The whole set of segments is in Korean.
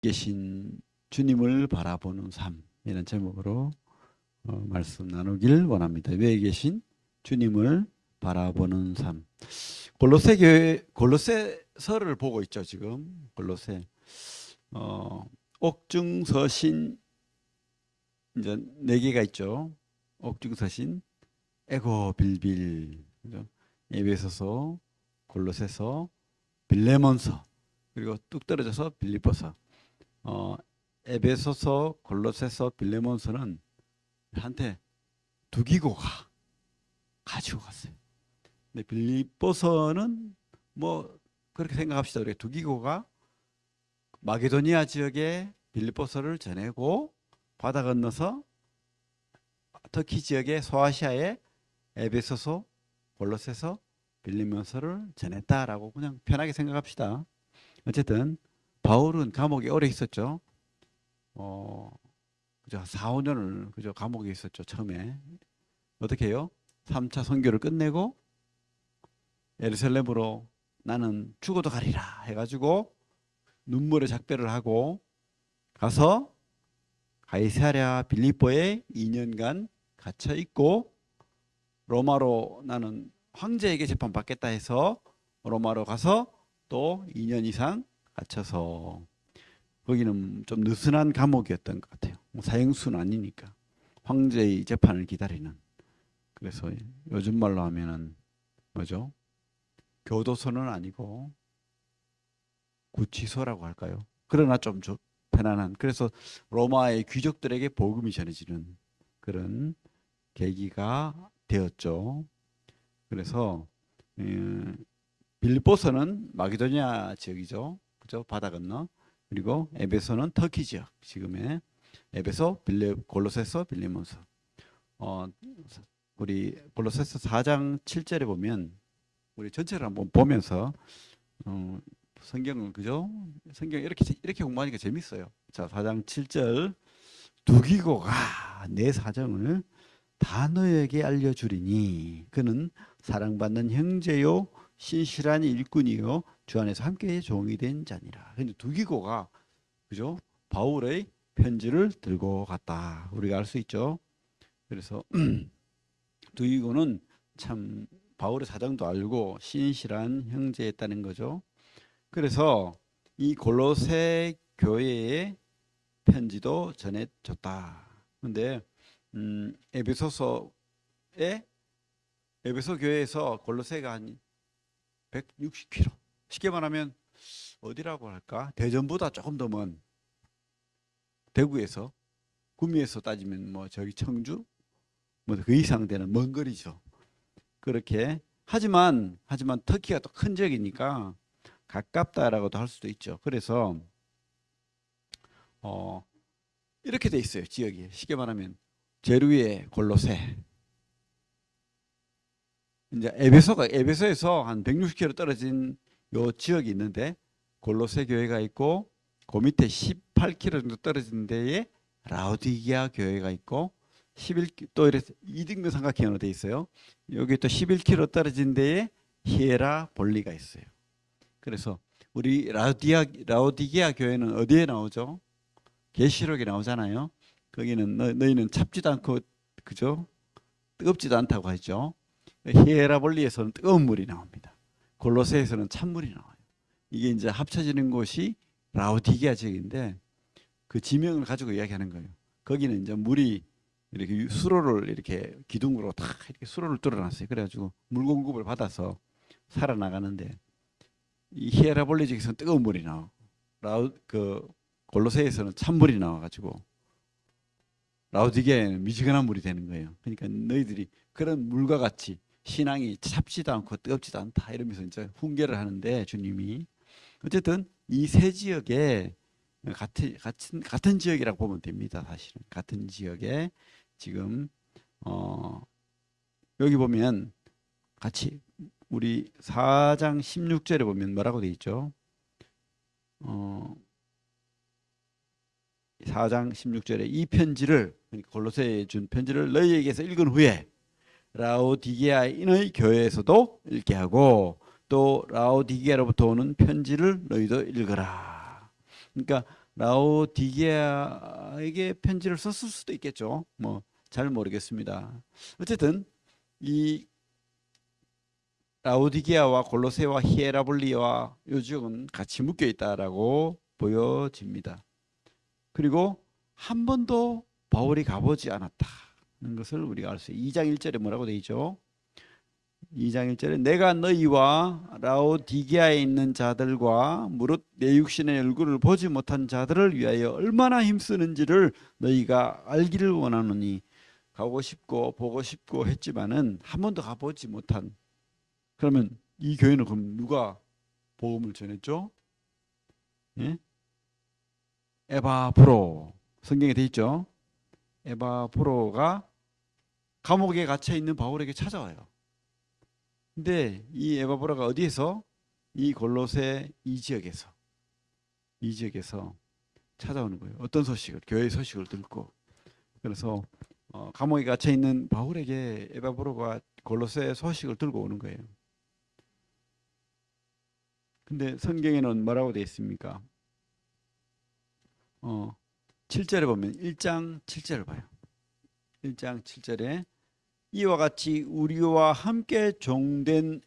계신 주님을 바라보는 삶, 이런 제목으로 말씀 나누길 원합니다. 위에 계신 주님을 바라보는 삶. 골로새 교회 골로새서를 보고 있죠. 지금 골로새 옥중서신 이제 네 개가 있죠. 옥중서신, 에고 빌빌, 그죠? 에베소서, 골로새서, 빌레몬서, 그리고 뚝 떨어져서 빌립보서. 어, 에베소서, 골로새서, 빌레몬서는 한테 두 기고가 가지고 갔어요. 근데 빌립보서는 뭐 그렇게 생각합시다. 우리 두 기고가 마게도니아 지역에 빌립보서를 전해고 바다 건너서 터키 지역의 소아시아에 에베소서, 골로새서, 빌레몬서를 전했다라고 그냥 편하게 생각합시다. 어쨌든 바울은 감옥에 오래 있었죠. 그죠? 4, 5년을 그죠? 감옥에 있었죠. 처음에. 어떻게 해요? 3차 선교를 끝내고 예루살렘으로 나는 죽어도 가리라 해가지고 눈물의 작별을 하고 가서 가이사랴 빌립보에 2년간 갇혀 있고, 로마로 나는 황제에게 재판받겠다 해서 로마로 가서 또 2년 이상 갇혀서, 거기는 좀 느슨한 감옥이었던 것 같아요. 뭐 사형수는 아니니까 황제의 재판을 기다리는. 그래서 요즘 말로 하면은 뭐죠? 교도소는 아니고 구치소라고 할까요? 그러나 좀 편안한. 그래서 로마의 귀족들에게 복음이 전해지는 그런 계기가 되었죠. 그래서 빌립보서는 마게도니아 지역이죠. 그죠? 바다 건너. 그리고 에베소는 터키 지역. 지금의 에베소, 골로새서, 빌레몬서. 어, 우리 골로새서 4장 7절에 보면, 우리 전체를 한번 보면서 성경은 그죠? 성경 이렇게 공부하니까 재밌어요. 자, 4장 7절. 두기고가 내 사정을 다 너에게 알려주리니 그는 사랑받는 형제요 신실한 일꾼이요 주 안에서 함께 종이 된 자니라. 근데 두기고가 그죠? 바울의 편지를 들고 갔다. 우리가 알 수 있죠. 그래서 두기고는 참 바울의 사정도 알고 신실한 형제였다는 거죠. 그래서 이 골로새 교회에 편지도 전해줬다. 근데 에베소서에, 에베소 교회에서 골로새가 한 160km, 쉽게 말하면 어디라고 할까? 대전보다 조금 더 먼, 대구에서, 구미에서 따지면 뭐 저기 청주 뭐 그 이상 되는 먼 거리죠. 그렇게 하지만 터키가 또 큰 지역이니까 가깝다라고도 할 수도 있죠. 그래서 어 이렇게 돼 있어요. 지역이 쉽게 말하면 제일 위에 골로새, 이제 에베소에서 한 160km 떨어진 요 지역이 있는데 골로새 교회가 있고, 그 밑에 18km 정도 떨어진 데에 라오디게아 교회가 있고, 11또 이래서 이등변 삼각형으로 돼 있어요. 여기 또 11km 떨어진 데에 히에라볼리가 있어요. 그래서 우리 라오디게아 교회는 어디에 나오죠? 계시록에 나오잖아요. 거기는 너희는 찹지도 않고 그죠? 뜨겁지도 않다고 하죠. 히에라볼리에서는 뜨거운 물이 나옵니다. 골로새에서는 찬물이 나와요. 이게 이제 합쳐지는 곳이 라오디게아 지역인데 그 지명을 가지고 이야기하는 거예요. 거기는 이제 물이 이렇게 수로를 이렇게 기둥으로 다 이렇게 수로를 뚫어놨어요. 그래가지고 물 공급을 받아서 살아나가는데, 이 히에라볼리 지역에서는 뜨거운 물이 나오고 그 골로새에서는 찬물이 나와가지고 라오디게아에는 미지근한 물이 되는 거예요. 그러니까 너희들이 그런 물과 같이 신앙이 찹지도 않고 뜨겁지도 않다 이러면서 이제 훈계를 하는데, 주님이 어쨌든 이 세 지역에 같은 지역이라고 보면 됩니다. 사실은 같은 지역에 지금 여기 보면 같이 우리 4장 16절에 보면 뭐라고 돼 있죠? 4장 16절에 이 편지를, 그러니까 골로새에 준 편지를 너희에게서 읽은 후에 라오디게아인의 교회에서도 읽게 하고, 또 라오디게아로부터 오는 편지를 너희도 읽어라. 그러니까 라오디게아에게 편지를 썼을 수도 있겠죠. 뭐 잘 모르겠습니다. 어쨌든 이 라오디게아와 골로새와 히에라볼리와 요 지역은 같이 묶여 있다라고 보여집니다. 그리고 한 번도 바울이 가보지 않았다는 것을 우리가 알 수 있어요. 2장 1절에 뭐라고 되어 있죠? 2장 1절에 내가 너희와 라오디게아에 있는 자들과 무릇 내 육신의 얼굴을 보지 못한 자들을 위하여 얼마나 힘쓰는지를 너희가 알기를 원하노니 가고 싶고 보고 싶고 했지만은 한 번도 가보지 못한. 그러면 이 교회는 그럼 누가 복음을 전했죠? 예? 에바브로, 성경에 돼 있죠. 에바브로가 감옥에 갇혀 있는 바울에게 찾아와요. 근데 이 에바브로가 어디에서? 이 골로새 이 지역에서 찾아오는 거예요. 어떤 소식을? 교회의 소식을 듣고. 그래서 감옥에 갇혀 있는 바울에게 에바브로가 골로새 소식을 들고 오는 거예요. 근데 성경에는 뭐라고 되어 있습니까? 7절에 보면 1장 7절을 봐요. 1장 7절에 이와 같이 우리와 함께 종된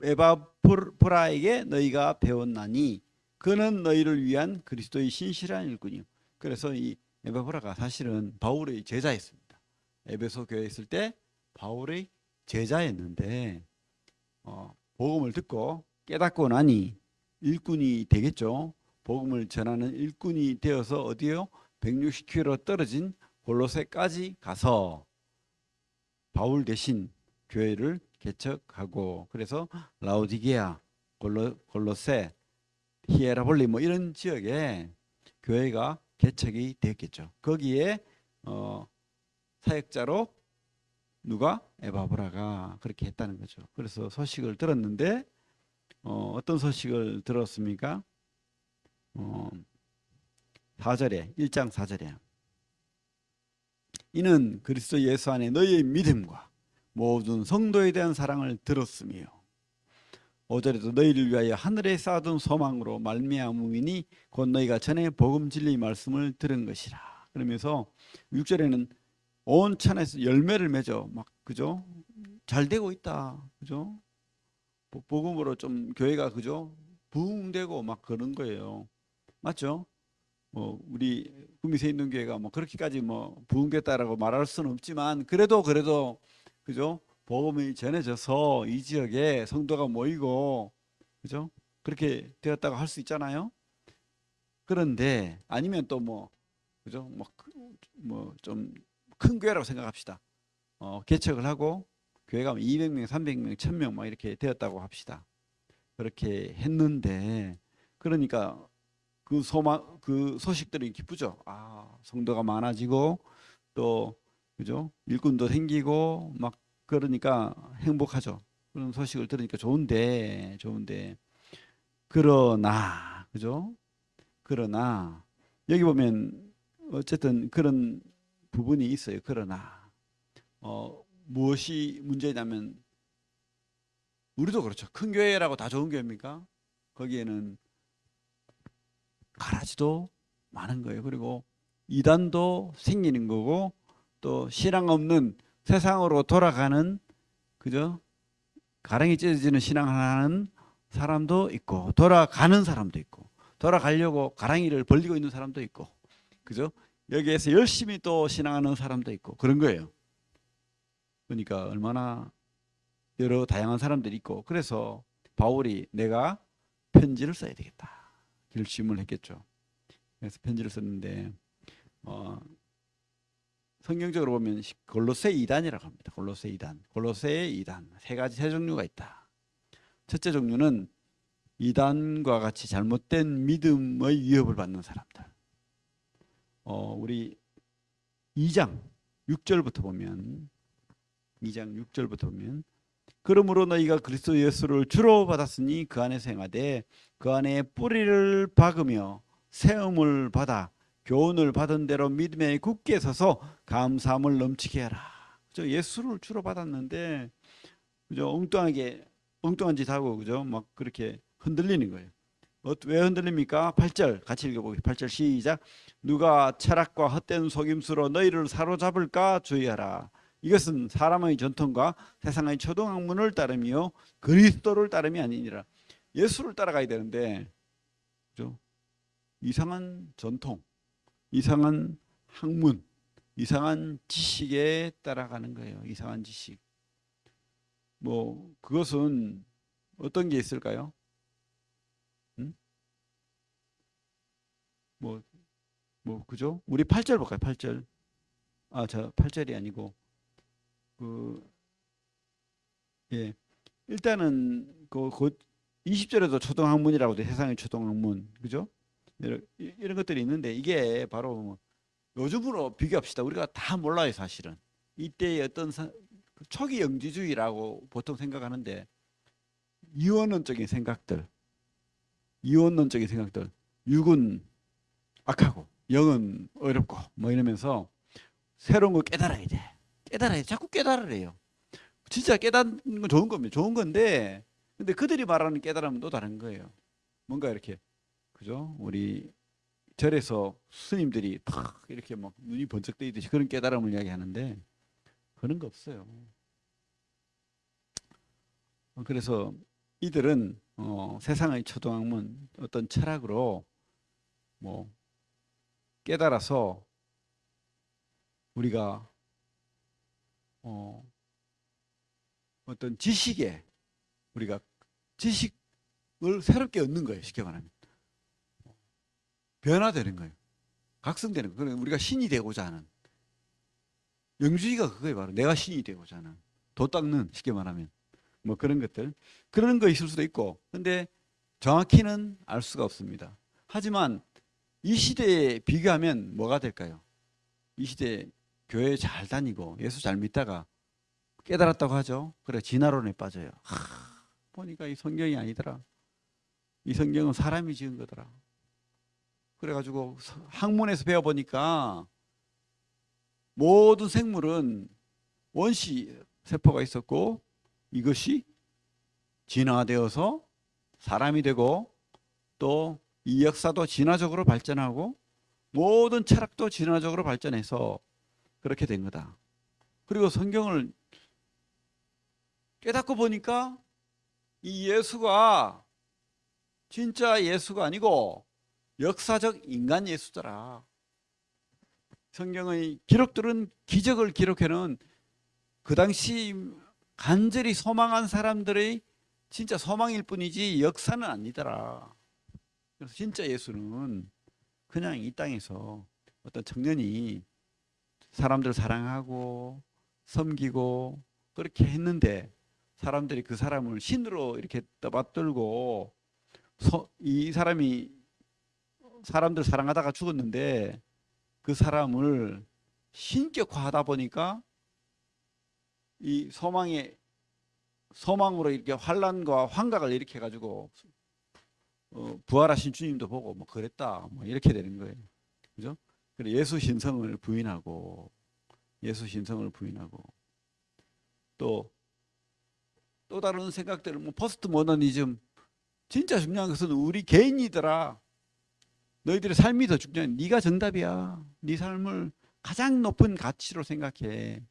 에바브라에게 너희가 배웠나니 그는 너희를 위한 그리스도의 신실한 일꾼이요. 그래서 이 에바브라가 사실은 바울의 제자였습니다. 에베소 교회에 있을 때 바울의 제자였는데 복음을 듣고 깨닫고 나니 일꾼이 되겠죠. 복음을 전하는 일꾼이 되어서 어디요? 160km 떨어진 골로새까지 가서 바울 대신 교회를 개척하고, 그래서 라오디게아, 골로새, 히에라볼리 뭐 이런 지역에 교회가 개척이 되었겠죠. 거기에 사역자로 누가? 에바브라가 그렇게 했다는 거죠. 그래서 소식을 들었는데 어떤 소식을 들었습니까? 4절에 1장 4절에 이는 그리스도 예수 안에 너희의 믿음과 모든 성도에 대한 사랑을 들었으며 5절에도 너희를 위하여 하늘에 쌓아둔 소망으로 말미암음이니 곧 너희가 전에 복음 진리의 말씀을 들은 것이라. 그러면서 6절에는 온 천하에서 열매를 맺어 막 그죠? 잘 되고 있다. 그죠? 복음으로 좀 교회가 그죠? 부흥되고 막 그런 거예요. 맞죠? 우리 구미새 있는 교회가 뭐 그렇게까지 뭐 부흥됐다라고 말할 수는 없지만 그래도 그죠? 복음이 전해져서 이 지역에 성도가 모이고 그죠? 그렇게 되었다고 할 수 있잖아요. 그런데 아니면 또 뭐 그죠? 뭐 좀 큰 교회라고 생각합시다. 개척을 하고 교회가 200명, 300명, 1000명 막 이렇게 되었다고 합시다. 그렇게 했는데 그러니까 그 소식들이 기쁘죠. 성도가 많아지고 또 그죠? 일꾼도 생기고 막 그러니까 행복하죠. 그런 소식을 들으니까 좋은데 그러나 그죠? 그러나 여기 보면 어쨌든 그런 부분이 있어요. 그러나 무엇이 문제냐면 우리도 그렇죠. 큰 교회라고 다 좋은 교회입니까? 거기에는 가라지도 많은 거예요. 그리고 이단도 생기는 거고 또 신앙 없는 세상으로 돌아가는 그죠? 가랑이 찢어지는 신앙하는 사람도 있고 돌아가는 사람도 있고 돌아가려고 가랑이를 벌리고 있는 사람도 있고 그죠? 여기에서 열심히 또 신앙하는 사람도 있고 그런 거예요. 그러니까 얼마나 여러 다양한 사람들이 있고 그래서 바울이 내가 편지를 써야 되겠다 결심을 했겠죠. 그래서 편지를 썼는데 성경적으로 보면 골로새 2단이라고 합니다. 골로새 2단. 골로새의 2단. 세 종류가 있다. 첫째 종류는 2단과 같이 잘못된 믿음의 위협을 받는 사람들. 우리 2장 6절부터 보면 2장 6절부터 보면 그러므로 너희가 그리스도 예수를 주로 받았으니 그 안에서 행하되 그 안에 뿌리를 박으며 세움을 받아 교훈을 받은 대로 믿음에 굳게 서서 감사함을 넘치게 하라. 그죠? 예수를 주로 받았는데 그죠? 엉뚱한 짓 하고 그죠? 막 그렇게 흔들리는 거예요. 왜 흔들립니까? 8절 같이 읽어보겠습니다. 8절 시작. 누가 철학과 헛된 속임수로 너희를 사로잡을까 주의하라. 이것은 사람의 전통과 세상의 초등학문을 따름이요 그리스도를 따름이 아니니라. 예수를 따라가야 되는데, 그죠? 이상한 전통, 이상한 학문, 이상한 지식에 따라가는 거예요. 이상한 지식. 뭐 그것은 어떤 게 있을까요? 음? 뭐, 그죠? 우리 8절 볼까요? 8절. 저 8절이 아니고 그 예. 일단은 그 20절에도 초등학문이라고 돼. 세상의 초등학문. 그죠? 이런 것들이 있는데 이게 바로 뭐 요즘으로 비교합시다. 우리가 다 몰라요, 사실은. 이때의 어떤 그 초기 영지주의라고 보통 생각하는데 이원론적인 생각들, 이원론적인 생각들, 육은 악하고 영은 어렵고 뭐 이러면서 새로운 걸 깨달아야 돼. 깨달아야 돼. 자꾸 깨달으래요. 진짜 깨닫는 건 좋은 겁니다. 좋은 건데 근데 그들이 말하는 깨달음은 또 다른 거예요. 뭔가 이렇게 그죠? 우리 절에서 스님들이 팍 이렇게 막 눈이 번쩍 뜨이듯이 그런 깨달음을 이야기하는데 그런 거 없어요. 그래서 이들은 세상의 초등학문 어떤 철학으로 뭐 깨달아서 우리가 어, 어떤 지식에 우리가 지식을 새롭게 얻는 거예요. 쉽게 말하면 변화되는 거예요. 각성되는 거예요. 우리가 신이 되고자 하는 영주의가 그거예요. 바로 내가 신이 되고자 하는 도 닦는 쉽게 말하면 뭐 그런 것들 그런 거 있을 수도 있고 근데 정확히는 알 수가 없습니다. 하지만 이 시대에 비교하면 뭐가 될까요? 이 시대에 교회 잘 다니고 예수 잘 믿다가 깨달았다고 하죠. 그래 진화론에 빠져요. 보니까 이 성경이 아니더라. 이 성경은 사람이 지은 거더라. 그래가지고 학문에서 배워보니까 모든 생물은 원시 세포가 있었고 이것이 진화되어서 사람이 되고 또 이 역사도 진화적으로 발전하고 모든 철학도 진화적으로 발전해서 그렇게 된 거다. 그리고 성경을 깨닫고 보니까 이 예수가 진짜 예수가 아니고 역사적 인간 예수더라. 성경의 기록들은 기적을 기록해놓은 그 당시 간절히 소망한 사람들의 진짜 소망일 뿐이지 역사는 아니더라. 그래서 진짜 예수는 그냥 이 땅에서 어떤 청년이 사람들 사랑하고 섬기고 그렇게 했는데 사람들이 그 사람을 신으로 이렇게 떠받들고 이 사람이 사람들 사랑하다가 죽었는데 그 사람을 신격화하다 보니까 이 소망으로 이렇게 환란과 환각을 일으켜 가지고 부활하신 주님도 보고 뭐 그랬다 뭐 이렇게 되는 거예요. 그죠? 그래 예수 신성을 부인하고 또 다른 생각들 뭐 포스트 모더니즘 진짜 중요한 것은 우리 개인이더라. 너희들의 삶이 더 중요해. 네가 정답이야. 네 삶을 가장 높은 가치로 생각해.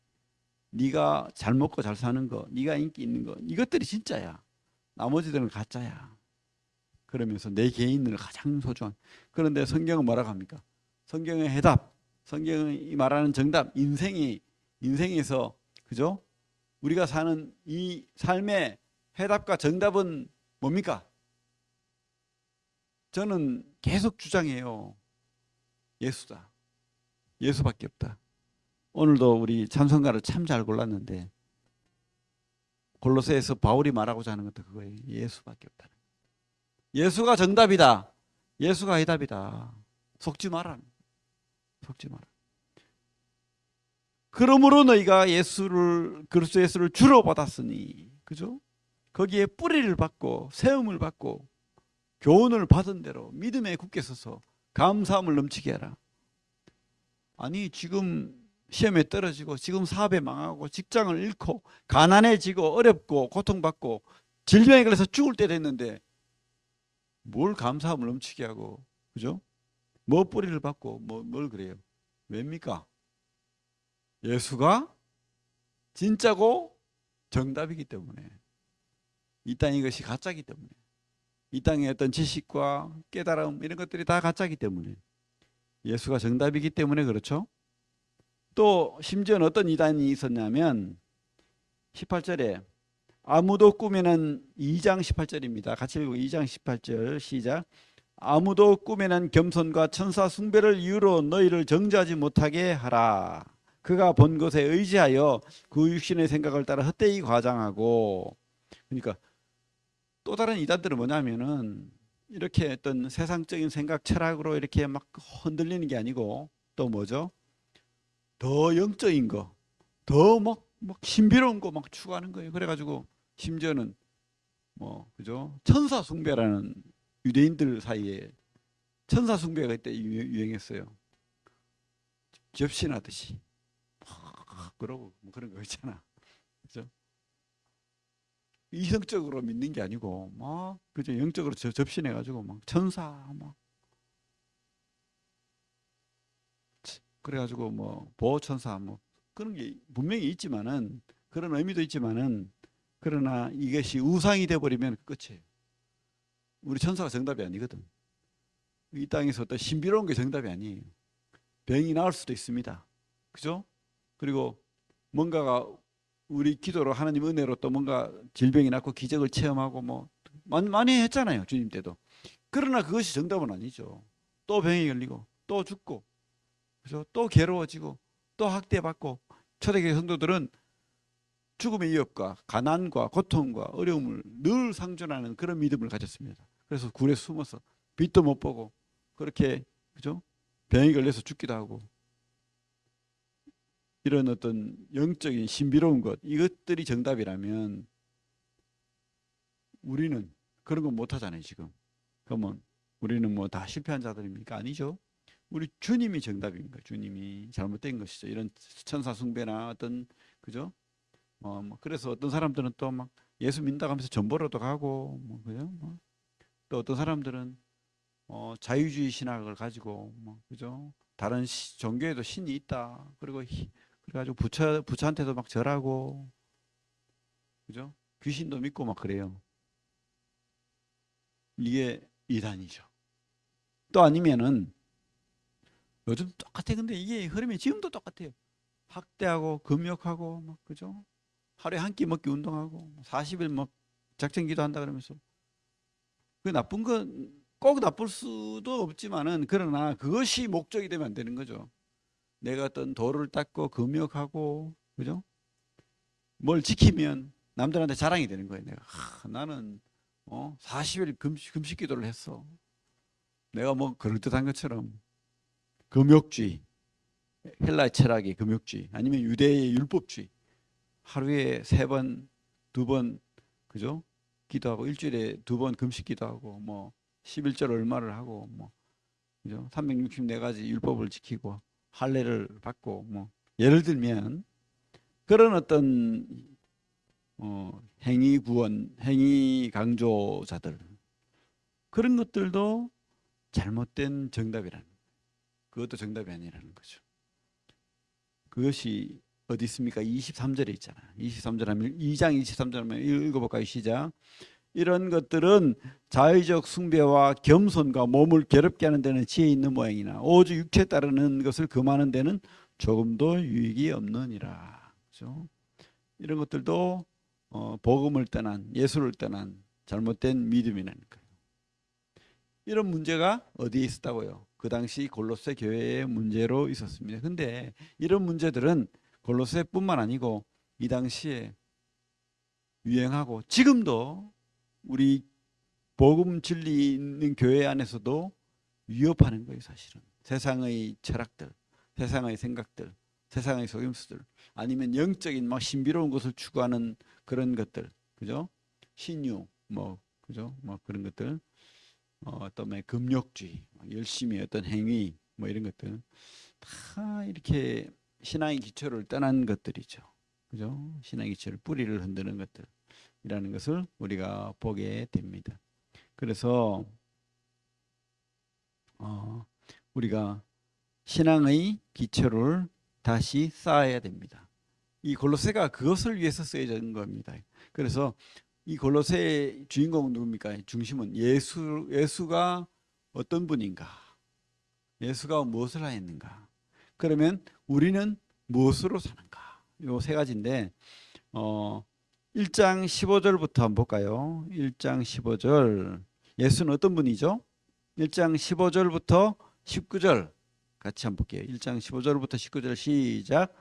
네가 잘 먹고 잘 사는 거, 네가 인기 있는 거, 이것들이 진짜야. 나머지들은 가짜야. 그러면서 내 개인을 가장 소중한. 그런데 성경은 뭐라고 합니까? 성경의 해답, 성경이 말하는 정답, 인생에서 그죠? 우리가 사는 이 삶의 해답과 정답은 뭡니까? 저는 계속 주장해요. 예수다. 예수밖에 없다. 오늘도 우리 찬송가를 참 잘 골랐는데 골로새에서 바울이 말하고자 하는 것도 그거예요. 예수밖에 없다. 예수가 정답이다. 예수가 해답이다. 속지 마라. 속지 마라. 그러므로 너희가 그리스도 예수를 주로 받았으니, 그죠? 거기에 뿌리를 받고 세움을 받고 교훈을 받은 대로 믿음에 굳게 서서 감사함을 넘치게 하라. 아니 지금 시험에 떨어지고 지금 사업에 망하고 직장을 잃고 가난해지고 어렵고 고통받고 질병에 걸려서 죽을 때 됐는데 뭘 감사함을 넘치게 하고, 그죠? 뭐 뿌리를 받고 뭘 그래요? 왜입니까? 예수가 진짜고 정답이기 때문에. 이 땅 이것이 가짜이기 때문에. 이 땅의 어떤 지식과 깨달음 이런 것들이 다 가짜이기 때문에. 예수가 정답이기 때문에 그렇죠. 또 심지어는 어떤 이단이 있었냐면 18절에 아무도 꿈에는 2장 18절입니다. 같이 읽고 2장 18절 시작. 아무도 꿈에는 겸손과 천사 숭배를 이유로 너희를 정죄하지 못하게 하라. 그가 본 것에 의지하여 그 육신의 생각을 따라 헛되이 과장하고. 그러니까 또 다른 이단들은 뭐냐면은 이렇게 어떤 세상적인 생각 철학으로 이렇게 막 흔들리는 게 아니고 또 뭐죠? 더 영적인 거, 더 막 신비로운 거 막 추구하는 거예요. 그래가지고 심지어는 뭐 그죠? 천사 숭배라는 유대인들 사이에 천사 숭배가 이때 유행했어요. 접신하듯이 그러고 뭐 그런 거 있잖아. 그죠? 이성적으로 믿는 게 아니고 막 그죠? 영적으로 접신해가지고 막 천사 막 그래가지고 뭐 보호천사 뭐 그런 게 분명히 있지만은 그런 의미도 있지만은 그러나 이것이 우상이 돼버리면 끝이에요. 우리 천사가 정답이 아니거든. 이 땅에서 어떤 신비로운 게 정답이 아니에요. 병이 나을 수도 있습니다. 그죠? 그리고 뭔가가 우리 기도로 하나님 은혜로 또 뭔가 질병이 낫고 기적을 체험하고 뭐 많이 했잖아요. 주님 때도. 그러나 그것이 정답은 아니죠. 또 병이 걸리고 또 죽고 그죠? 또 괴로워지고 또 학대받고 초대교회 성도들은 죽음의 위협과 가난과 고통과 어려움을 늘 상존하는 그런 믿음을 가졌습니다. 그래서 굴에 숨어서 빛도 못 보고 그렇게 그죠? 병이 걸려서 죽기도 하고 이런 어떤 영적인 신비로운 것 이것들이 정답이라면 우리는 그런 거 못하잖아요 지금. 그러면 우리는 뭐 다 실패한 자들입니까? 아니죠. 우리 주님이 정답입니다. 주님이 잘못된 것이죠. 이런 천사 숭배나 어떤 그죠? 뭐 그래서 어떤 사람들은 또 막 예수 믿는다고 하면서 전보러도 가고 뭐 그죠? 또 어떤 사람들은 자유주의 신학을 가지고 뭐 그죠? 다른 종교에도 신이 있다. 그리고 그래가지고 부처한테도 막 절하고 그죠? 귀신도 믿고 막 그래요. 이게 이단이죠. 또 아니면은 요즘 똑같아. 근데 이게 흐름이 지금도 똑같아요. 학대하고 금욕하고 막 그죠? 하루에 한 끼 먹기 운동하고 40일 막 작정 기도한다 그러면서 그 나쁜 건 꼭 나쁠 수도 없지만은 그러나 그것이 목적이 되면 안 되는 거죠. 내가 어떤 도를 닦고 금욕하고 그죠? 뭘 지키면 남들한테 자랑이 되는 거예요. 내가 나는 40일 금식 기도를 했어. 내가 뭐 그럴듯한 것처럼 금욕주의, 헬라 철학의 금욕주의, 아니면 유대의 율법주의, 하루에 3번, 2번, 그죠? 기도하고 일주일에 2번 금식 기도하고 뭐 11절 얼마를 하고 뭐 그죠? 364가지 율법을 지키고 할례를 받고 뭐 예를 들면 그런 어떤 행위 구원, 행위 강조자들 그런 것들도 잘못된 정답이라는 그것도 정답이 아니라는 거죠. 그것이 어디 있습니까? 23절에 있잖아. 23절 하면 2장 23절 하면 읽어볼까요? 시작. 이런 것들은 자의적 숭배와 겸손과 몸을 괴롭게 하는 데는 지혜 있는 모양이나 오직 육체에 따르는 것을 금하는 데는 조금도 유익이 없느니라. 그렇죠? 이런 것들도 복음을 떠난 예수를 떠난 잘못된 믿음이라는 거예요. 이런 문제가 어디에 있었다고요? 그 당시 골로새 교회의 문제로 있었습니다. 근데 이런 문제들은 골로새뿐만 아니고 이 당시에 유행하고 지금도 우리 복음 진리 있는 교회 안에서도 위협하는 거예요, 사실은. 세상의 철학들, 세상의 생각들, 세상의 속임수들, 아니면 영적인 막 신비로운 것을 추구하는 그런 것들, 그죠? 신유, 뭐, 그죠? 뭐 그런 것들, 또뭐 금욕주의, 열심히 어떤 행위, 뭐 이런 것들 다 이렇게 신앙의 기초를 떠난 것들이죠, 그죠? 신앙의 기초를 뿌리를 흔드는 것들이라는 것을 우리가 보게 됩니다. 그래서 우리가 신앙의 기초를 다시 쌓아야 됩니다. 이 골로새가 그것을 위해서 쓰여진 겁니다. 그래서 이 골로새의 주인공은 누굽니까? 중심은 예수가 어떤 분인가? 예수가 무엇을 하였는가? 그러면 우리는 무엇으로 사는가? 요 세 가지인데 1장 15절부터 한번 볼까요? 1장 15절. 예수는 어떤 분이죠? 1장 15절부터 19절 같이 한번 볼게요. 1장 15절부터 19절 시작.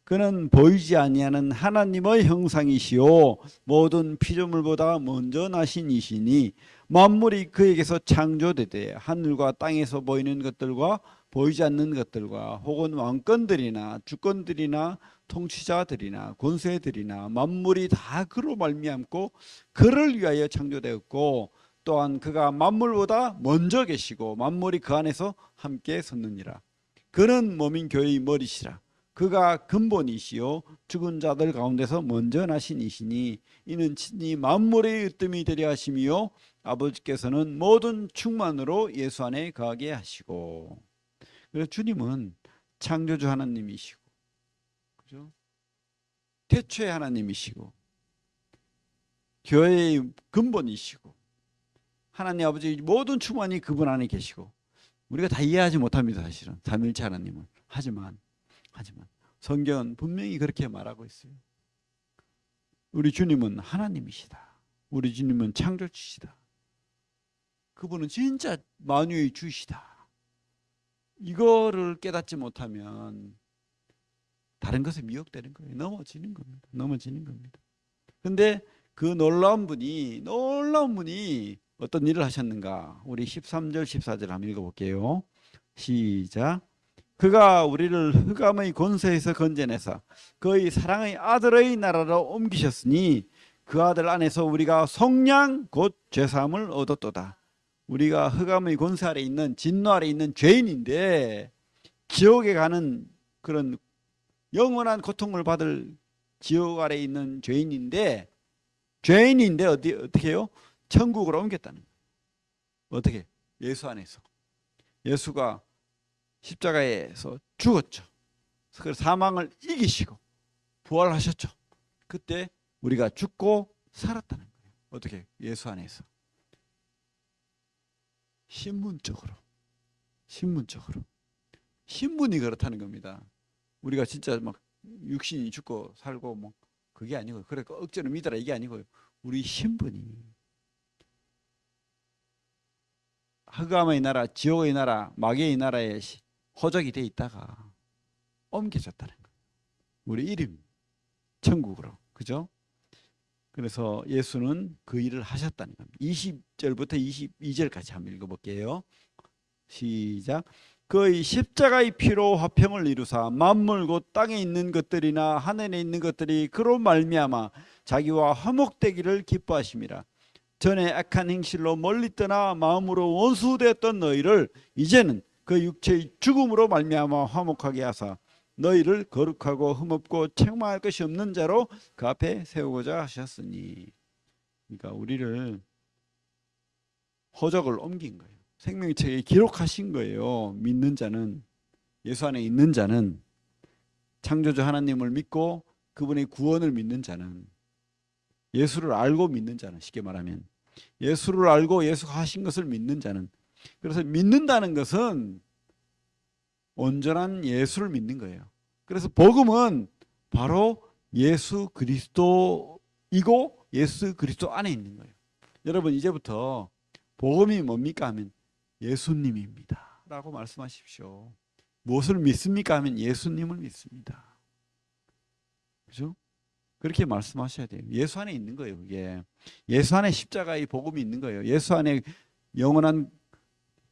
그는 보이지 아니하는 하나님의 형상이시요 모든 피조물보다 먼저 나신 이시니 만물이 그에게서 창조되되 하늘과 땅에서 보이는 것들과 보이지 않는 것들과 혹은 왕권들이나 주권들이나 통치자들이나 권세들이나 만물이 다 그로 말미암고 그를 위하여 창조되었고 또한 그가 만물보다 먼저 계시고 만물이 그 안에서 함께 섰느니라. 그는 몸인 교회의 머리시라. 그가 근본이시요 죽은 자들 가운데서 먼저 나신 이시니 이는 친히 만물의 으뜸이 되려 하심이요 아버지께서는 모든 충만으로 예수 안에 거하게 하시고. 그래서 주님은 창조주 하나님이시고, 그죠? 태초의 하나님이시고, 교회의 근본이시고, 하나님 아버지 모든 충만이 그분 안에 계시고, 우리가 다 이해하지 못합니다. 사실은 삼위일체 하나님은. 하지만 성경은 분명히 그렇게 말하고 있어요. 우리 주님은 하나님이시다. 우리 주님은 창조주시다. 그분은 진짜 만유의 주시다. 이거를 깨닫지 못하면 다른 것에 미혹되는 거예요. 넘어지는 겁니다. 근데 그 놀라운 분이 어떤 일을 하셨는가? 우리 13절 14절 한번 읽어볼게요. 시작. 그가 우리를 흑암의 권세에서 건져내사 그의 사랑의 아들의 나라로 옮기셨으니 그 아들 안에서 우리가 속량 곧 죄사함을 얻었도다. 우리가 흑암의 권세 아래 있는 진노 아래 있는 죄인인데 지옥에 가는 그런 영원한 고통을 받을 지옥 아래 있는 죄인인데 어떻게 해요? 천국으로 옮겼다는 거예요. 어떻게? 예수 안에서. 예수가 십자가에서 죽었죠. 그 사망을 이기시고 부활하셨죠. 그때 우리가 죽고 살았다는 거예요. 어떻게? 예수 안에서. 신분적으로. 신분이 그렇다는 겁니다. 우리가 진짜 막 육신이 죽고 살고 뭐 그게 아니고요. 그러니까 억지로 믿어라 이게 아니고요. 우리 신분이 흑암의 나라, 지옥의 나라, 마귀의 나라에 호적이 돼 있다가 옮겨졌다는 거예요. 우리 이름 천국으로. 그죠? 그래서 예수는 그 일을 하셨다는 겁니다. 20절부터 22절까지 한번 읽어볼게요. 시작. 그의 십자가의 피로 화평을 이루사 만물 곧 땅에 있는 것들이나 하늘에 있는 것들이 그로 말미암아 자기와 화목되기를 기뻐하심이라. 전에 악한 행실로 멀리 떠나 마음으로 원수되었던 너희를 이제는 그 육체의 죽음으로 말미암아 화목하게 하사 너희를 거룩하고 흠없고 책망할 것이 없는 자로 그 앞에 세우고자 하셨으니. 그러니까 우리를 호적을 옮긴 거예요. 생명책에 기록하신 거예요. 믿는 자는, 예수 안에 있는 자는, 창조주 하나님을 믿고 그분의 구원을 믿는 자는, 예수를 알고 믿는 자는, 쉽게 말하면 예수를 알고 예수가 하신 것을 믿는 자는. 그래서 믿는다는 것은 온전한 예수를 믿는 거예요. 그래서 복음은 바로 예수 그리스도이고 예수 그리스도 안에 있는 거예요. 여러분 이제부터 복음이 뭡니까 하면 예수님입니다 라고 말씀하십시오. 무엇을 믿습니까 하면 예수님을 믿습니다. 그죠? 그렇게 말씀하셔야 돼요. 예수 안에 있는 거예요. 그게 예수 안에 십자가의 복음이 있는 거예요. 예수 안에 영원한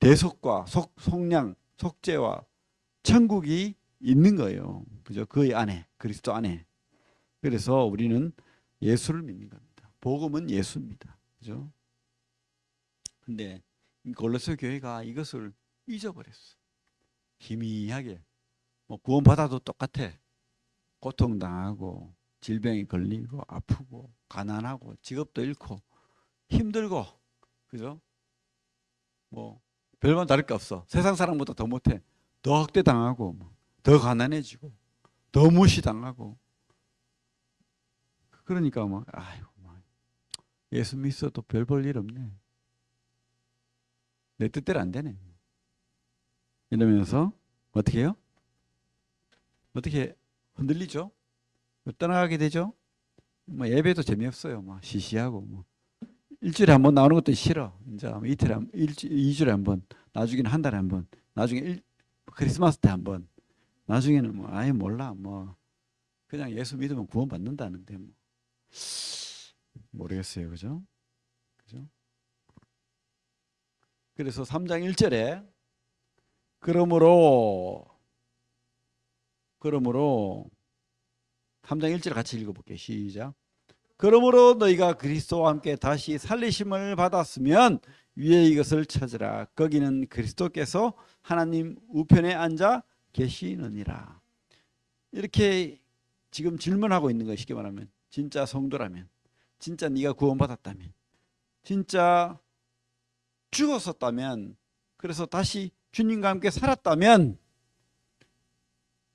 대속과 속량, 속죄와 천국이 있는 거예요. 그죠? 그 안에, 그리스도 안에. 그래서 우리는 예수를 믿는 겁니다. 복음은 예수입니다. 그죠? 근데 골로새 교회가 이것을 잊어버렸어. 희미하게 뭐 구원받아도 똑같아. 고통당하고 질병에 걸리고 아프고 가난하고 직업도 잃고 힘들고, 그죠? 뭐 별반 다를 게 없어. 세상 사람보다 더 못해. 더 학대당하고 더 가난해지고 더 무시당하고. 그러니까 막 아이고 막 예수 믿어도 별 볼 일 없네. 내 뜻대로 안 되네. 이러면서 어떻게 해요? 어떻게 흔들리죠? 떠나가게 되죠? 뭐 예배도 재미없어요. 막 시시하고 뭐 일주일에 한 번 나오는 것도 싫어. 이제 이틀에 이주일에 한 번, 나중에는 한 달에 한 번, 나중에 크리스마스 때 한 번, 나중에는 뭐 아예 몰라 뭐 그냥 예수 믿으면 구원 받는다는데 뭐 모르겠어요, 그죠? 그죠? 그래서 3장 1절에 그러므로 3장 1절 같이 읽어볼게요. 시작. 그러므로 너희가 그리스도와 함께 다시 살리심을 받았으면 위에 이것을 찾으라. 거기는 그리스도께서 하나님 우편에 앉아 계시느니라. 이렇게 지금 질문하고 있는 거 쉽게 말하면 진짜 성도라면, 진짜 네가 구원받았다면, 진짜 죽었었다면, 그래서 다시 주님과 함께 살았다면,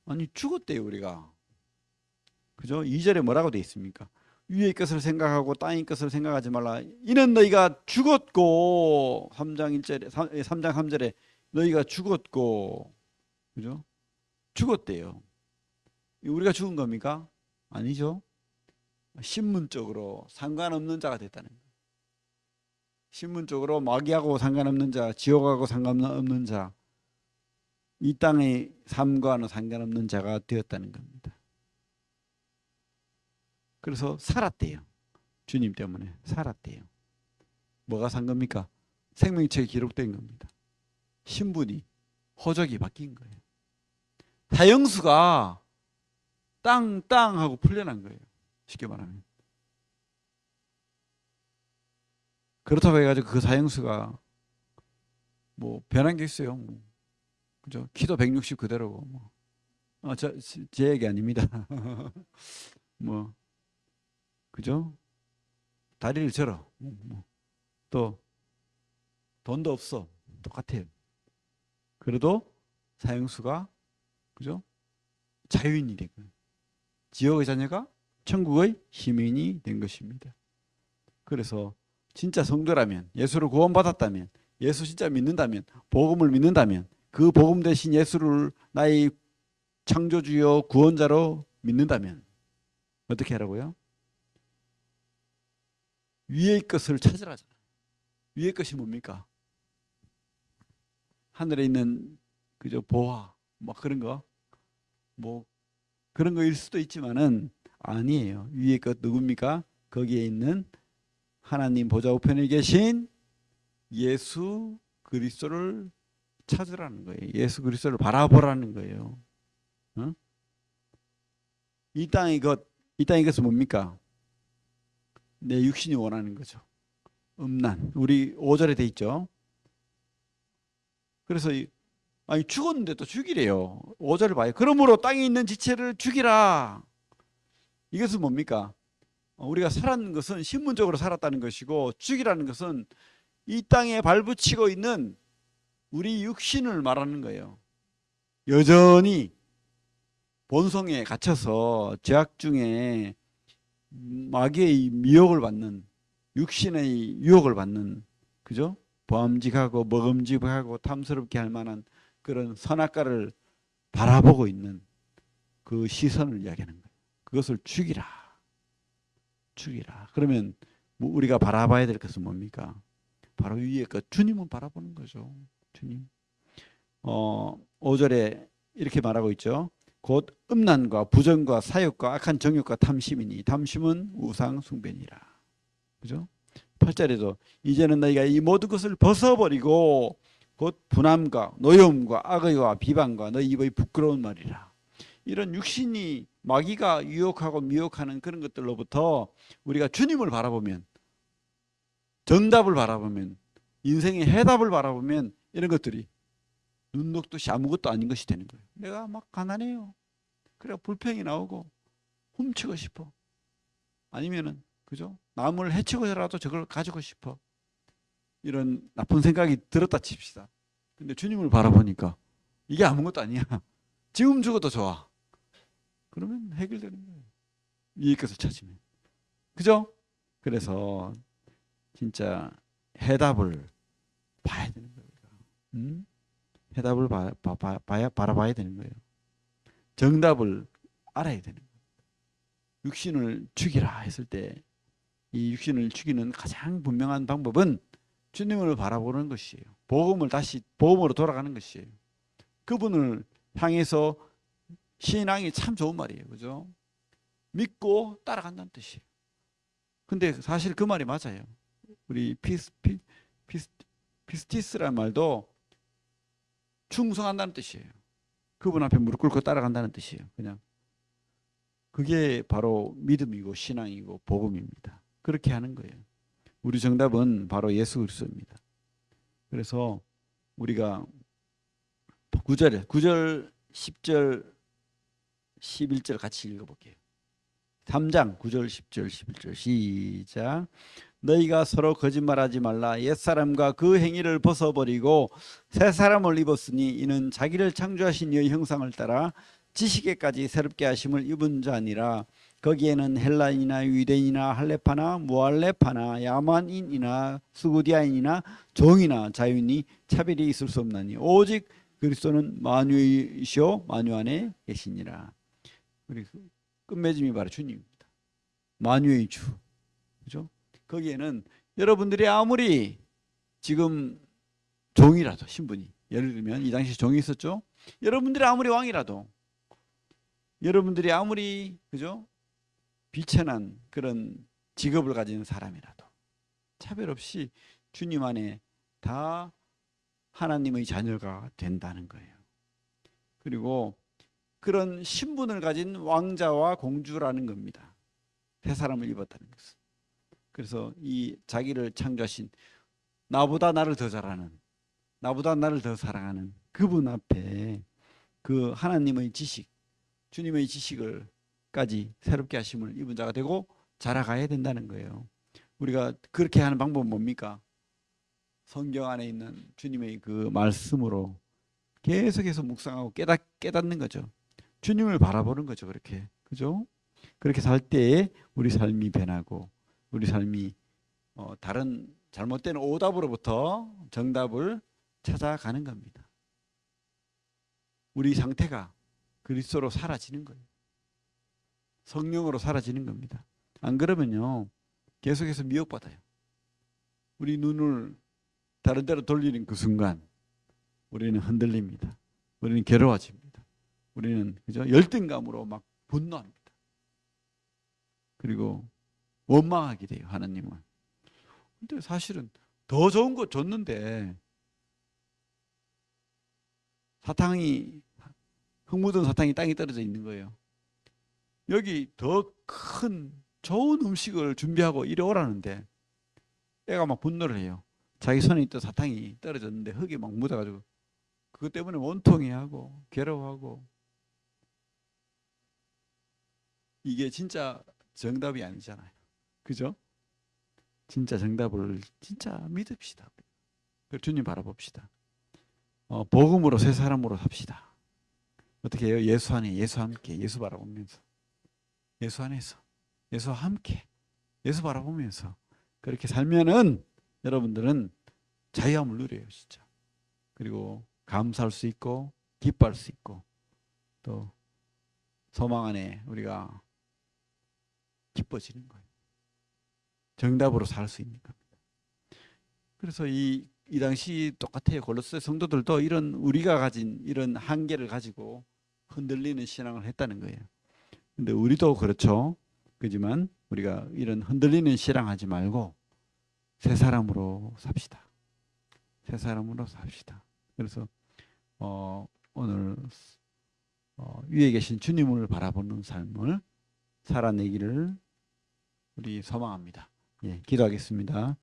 아니 죽었대요 우리가. 그죠? 2절에 뭐라고 돼 있습니까? 위의 것을 생각하고 땅의 것을 생각하지 말라. 이는 너희가 죽었고 3장 1절에 3장 3절에 너희가 죽었고, 그죠? 죽었대요. 우리가 죽은 겁니까? 아니죠. 신문적으로 상관없는 자가 됐다는 거예요. 신문적으로 마귀하고 상관없는 자, 지옥하고 상관없는 자, 이 땅의 삶과는 상관없는 자가 되었다는 겁니다. 그래서 살았대요. 주님 때문에 살았대요. 뭐가 산 겁니까? 생명책에 기록된 겁니다. 신분이, 호적이 바뀐 거예요. 사형수가 땅 하고 풀려난 거예요. 쉽게 말하면. 그렇다고 해가지고 그 사형수가 뭐 변한 게 있어요. 뭐. 그죠? 키도 160 그대로고 뭐. 제 얘기 아닙니다. 뭐 그죠? 다리를 절어. 또 돈도 없어. 똑같아요. 그래도 사형수가 그죠? 자유인이 된 거예요. 지옥의 자녀가 천국의 시민이 된 것입니다. 그래서 진짜 성도라면, 예수를 구원받았다면, 예수 진짜 믿는다면, 복음을 믿는다면, 그 복음 대신 예수를 나의 창조주여 구원자로 믿는다면 어떻게 하라고요? 위의 것을 찾으라잖아요. 위의 것이 뭡니까? 하늘에 있는 그저 보화, 뭐 그런 거, 뭐 그런 거일 수도 있지만은 아니에요. 위의 것 누굽니까? 거기에 있는 하나님 보좌 우편에 계신 예수 그리스도를 찾으라는 거예요. 예수 그리스도를 바라보라는 거예요. 어? 이 땅의 것은 뭡니까? 내 육신이 원하는 거죠. 음란. 우리 5절에 돼 있죠. 그래서 아니 죽었는데 또 죽이래요. 5절을 봐요. 그러므로 땅에 있는 지체를 죽이라. 이것은 뭡니까? 우리가 살았는 것은 신분적으로 살았다는 것이고, 죽이라는 것은 이 땅에 발붙이고 있는 우리 육신을 말하는 거예요. 여전히 본성에 갇혀서 죄악 중에 마귀의 미혹을 받는, 육신의 유혹을 받는, 그죠? 보암직하고 먹음직하고 탐스럽게 할 만한 그런 선악과를 바라보고 있는 그 시선을 이야기하는 거예요. 그것을 죽이라. 죽이라. 그러면 우리가 바라봐야 될 것은 뭡니까? 바로 위에 것, 주님은 바라보는 거죠. 주님. 5절에 이렇게 말하고 있죠. 곧 음란과 부정과 사욕과 악한 정욕과 탐심이니 탐심은 우상 숭배니라. 그죠? 8절에도 이제는 너희가 이 모든 것을 벗어버리고 곧 분함과 노여움과 악의와 비방과 너희 입의 부끄러운 말이라. 이런 육신이 마귀가 유혹하고 미혹하는 그런 것들로부터 우리가 주님을 바라보면, 정답을 바라보면, 인생의 해답을 바라보면 이런 것들이 눈 녹듯이 아무것도 아닌 것이 되는 거예요. 내가 막 가난해요. 그래 불평이 나오고 훔치고 싶어. 아니면은 그죠? 남을 해치고서라도 저걸 가지고 싶어. 이런 나쁜 생각이 들었다 칩시다. 근데 주님을 바라보니까 이게 아무것도 아니야. 지금 죽어도 좋아. 그러면 해결되는 거예요. 이 것을 찾으면. 그죠? 그래서 진짜 해답을 봐야 되는 거예요. 해답을 바라봐야 되는 거예요. 정답을 알아야 되는 거예요. 육신을 죽이라 했을 때 이 육신을 죽이는 가장 분명한 방법은 주님을 바라보는 것이에요. 복음을 다시 복음으로 돌아가는 것이에요. 그분을 향해서 신앙이 참 좋은 말이에요. 그죠? 믿고 따라간다는 뜻이에요. 근데 사실 그 말이 맞아요. 우리 피스티스라는 말도 충성한다는 뜻이에요. 그분 앞에 무릎 꿇고 따라간다는 뜻이에요. 그냥 그게 바로 믿음이고 신앙이고 복음입니다. 그렇게 하는 거예요. 우리 정답은 바로 예수 그리스도입니다. 그래서 우리가 9절, 10절, 11절 같이 읽어볼게요. 3장 9절, 10절, 11절 시작. 너희가 서로 거짓말하지 말라. 옛사람과 그 행위를 벗어버리고 새 사람을 입었으니 이는 자기를 창조하신 이의 형상을 따라 지식에까지 새롭게 하심을 입은 자니라. 거기에는 헬라인이나 유대인이나 할레파나 무할레파나 야만인이나 스구디아인이나 종이나 자유인이 차별이 있을 수 없나니 오직 그리스도는 만유이시오 만유 안에 계시니라. 우리 끝맺음이 바로 주님입니다. 만유의 주. 그죠? 거기에는 여러분들이 아무리 지금 종이라도 신분이 예를 들면 이 당시 종이 있었죠. 여러분들이 아무리 왕이라도 여러분들이 아무리 그죠? 비천한 그런 직업을 가진 사람이라도 차별 없이 주님 안에 다 하나님의 자녀가 된다는 거예요. 그리고 그런 신분을 가진 왕자와 공주라는 겁니다. 새 사람을 입었다는 것은. 그래서 이 자기를 창조하신 나보다 나를 더 잘하는 나보다 나를 더 사랑하는 그분 앞에 그 하나님의 지식 주님의 지식을까지 새롭게 하심을 입은 자가 되고 자라가야 된다는 거예요. 우리가 그렇게 하는 방법은 뭡니까? 성경 안에 있는 주님의 그 말씀으로 계속해서 묵상하고 깨닫는 거죠. 주님을 바라보는 거죠. 그렇게. 그죠? 그렇게 살 때에 우리 삶이 변하고 우리 삶이 다른 잘못된 오답으로부터 정답을 찾아가는 겁니다. 우리 상태가 그리스도로 사라지는 거예요. 성령으로 사라지는 겁니다. 안 그러면요 계속해서 미혹받아요. 우리 눈을 다른 데로 돌리는 그 순간 우리는 흔들립니다. 우리는 괴로워집니다. 우리는 그죠? 열등감으로 막 분노합니다. 그리고 원망하게 돼요. 하나님을. 근데 사실은 더 좋은 거 줬는데 사탕이 흙 묻은 사탕이 땅에 떨어져 있는 거예요. 여기 더 큰 좋은 음식을 준비하고 이리 오라는데 애가 막 분노를 해요. 자기 손에 있던 사탕이 떨어졌는데 흙이 막 묻어가지고 그것 때문에 원통해하고 괴로워하고 이게 진짜 정답이 아니잖아요. 그죠? 진짜 정답을 진짜 믿읍시다. 주님 바라봅시다. 복음으로 새 사람으로 삽시다. 어떻게 해요? 예수 안에 예수 함께 예수 바라보면서 예수 안에서 예수와 함께 예수 바라보면서 그렇게 살면은 여러분들은 자유함을 누려요. 진짜. 그리고 감사할 수 있고 기뻐할 수 있고 또 소망 안에 우리가 기뻐지는 거예요. 정답으로 살 수 있는 겁니다. 그래서 이 당시 똑같아요. 골로새 성도들도 이런 우리가 가진 이런 한계를 가지고 흔들리는 신앙을 했다는 거예요. 근데 우리도 그렇죠. 그지만 우리가 이런 흔들리는 신앙하지 말고 새 사람으로 삽시다. 새 사람으로 삽시다. 그래서 오늘 위에 계신 주님을 바라보는 삶을 살아내기를 우리 소망합니다. 예, 기도하겠습니다.